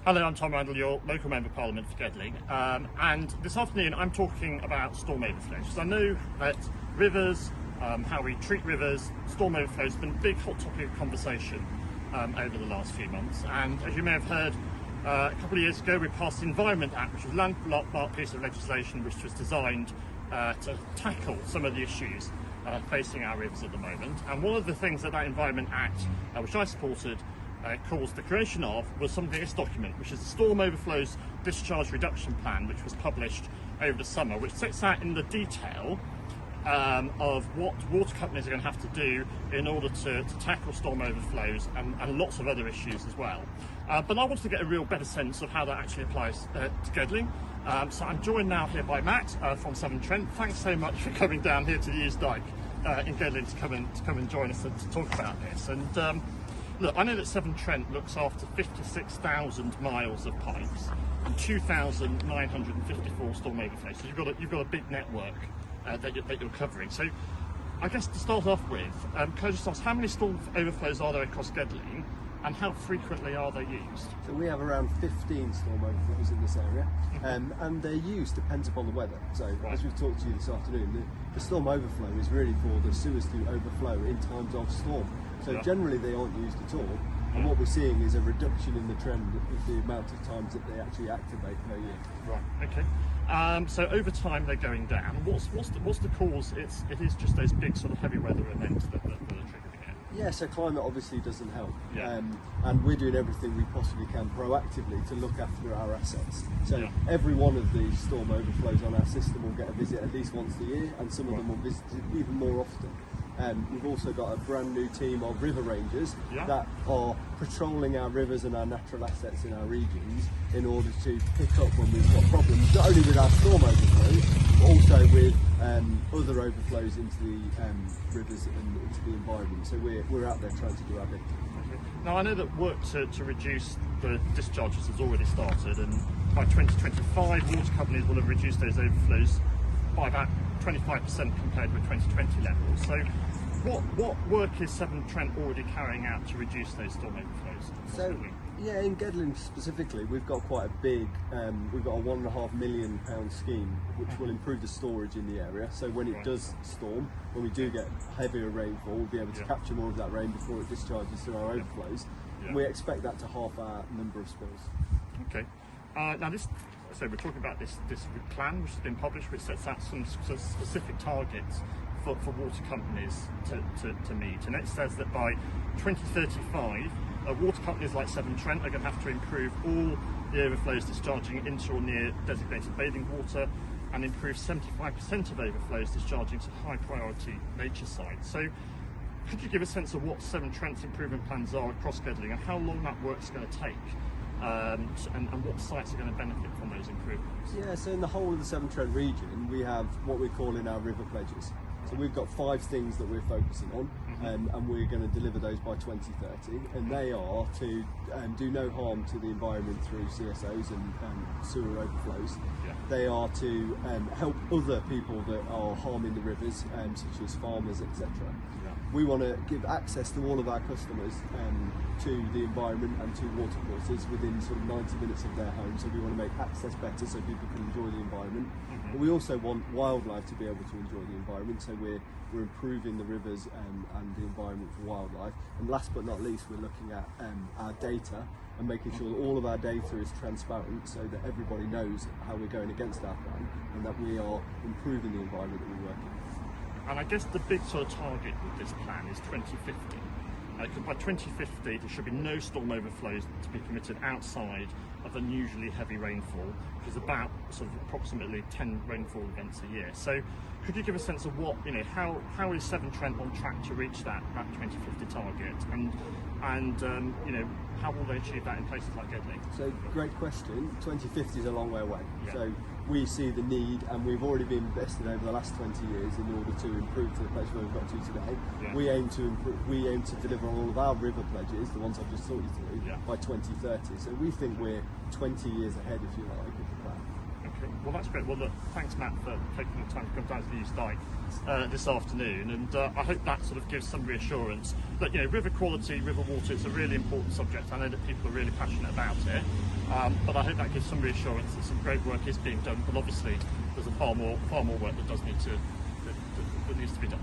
Hello, I'm Tom Randall, your local Member of Parliament for Gedling, and this afternoon I'm talking about storm overflows. So I know that rivers, how we treat rivers, storm overflows has been a big hot topic of conversation over the last few months, and as you may have heard, a couple of years ago we passed the Environment Act, which was a landmark piece of legislation which was designed to tackle some of the issues facing our rivers at the moment. And one of the things that Environment Act, which I supported, caused the creation of was something, this document, which is the Storm Overflows Reduction Plan, which was published over the summer, which sets out in the detail of what water companies are going to have to do in order to tackle storm overflows and lots of other issues as well. But I wanted to get a real better sense of how that actually applies to Gedling. So I'm joined now here by Matt from Severn Trent. Thanks so much for coming down here to the Euse Dyke in Gedling to come and join us and to talk about this. And look, I know that Severn Trent looks after 56,000 miles of pipes and 2,954 storm overflows. So you've got a big network that you're covering. So I guess to start off with, can I just ask, how many storm overflows are there across Gedling and how frequently are they used? So we have around 15 storm overflows in this area, and their use depends upon the weather. So as we've talked to you this afternoon, the storm overflow is really for the sewers to overflow in times of storm. So generally they aren't used at all, and what we're seeing is a reduction in the trend of the amount of times that they actually activate per year. Right. Okay. So over time they're going down. What's the cause? It is just those big sort of heavy weather events that are triggering it. Yeah. So climate obviously doesn't help, Yeah. and we're doing everything we possibly can proactively to look after our assets. So every one of these storm overflows on our system will get a visit at least once a year, and some of them will visit even more often. We've also got a brand new team of river rangers that are patrolling our rivers and our natural assets in our regions in order to pick up when we've got problems, not only with our storm overflows, but also with other overflows into the rivers and into the environment. So we're out there trying to do our bit. Now I know that work to reduce the discharges has already started, and by 2025 water companies will have reduced those overflows by about 25% compared with 2020 levels. So what work is Severn Trent already carrying out to reduce those storm overflows? So yeah, in Gedling specifically, we've got quite a big, we've got a £1.5 million scheme which will improve the storage in the area. So when it does storm, when we do get heavier rainfall, we'll be able to capture more of that rain before it discharges through our overflows. We expect that to halve our number of spills. Okay. Now so we're talking about this plan which has been published, which sets out some specific targets for water companies to meet, and it says that by 2035 water companies like Severn Trent are going to have to improve all the overflows discharging into or near designated bathing water and improve 75% of overflows discharging to high priority nature sites. So could you give a sense of what Severn Trent's improvement plans are across Gedling and how long that work's going to take? And what sites are going to benefit from those improvements? Yeah, so in the whole of the Severn Trent region, we have what we call in our river pledges. So we've got 5 things that we're focusing on, and we're going to deliver those by 2030. And they are to do no harm to the environment through CSOs and sewer overflows. They are to help other people that are harming the rivers, such as farmers, etc. We want to give access to all of our customers to the environment and to water courses within sort of 90 minutes of their home. So we want to make access better so people can enjoy the environment. But we also want wildlife to be able to enjoy the environment. So we're improving the rivers and the environment for wildlife. And last but not least, we're looking at our data and making sure that all of our data is transparent so that everybody knows how we're going against our plan and that we are improving the environment that we work in. And I guess the big sort of target with this plan is 2050. Because by 2050 there should be no storm overflows to be permitted outside of unusually heavy rainfall, which is about sort of approximately 10 rainfall events a year. So could you give a sense of what, how is Severn Trent on track to reach that 2050 target, and how will they achieve that in places like Gedling? So great question. 2050 is a long way away. So we see the need, and we've already been invested over the last 20 years in order to improve to the place where we've got to today. We aim to improve, we aim to deliver all of our river pledges, the ones I've just talked you through, by 2030. So we think we're 20 years ahead, if you like, of the plan. Well, that's great. Well, look, thanks, Matt, for taking the time to come down to the East Dyke this afternoon, and I hope that sort of gives some reassurance that, you know, river quality, river water is a really important subject. I know that people are really passionate about it, but I hope that gives some reassurance that some great work is being done. But obviously, there's far more work that needs to be done.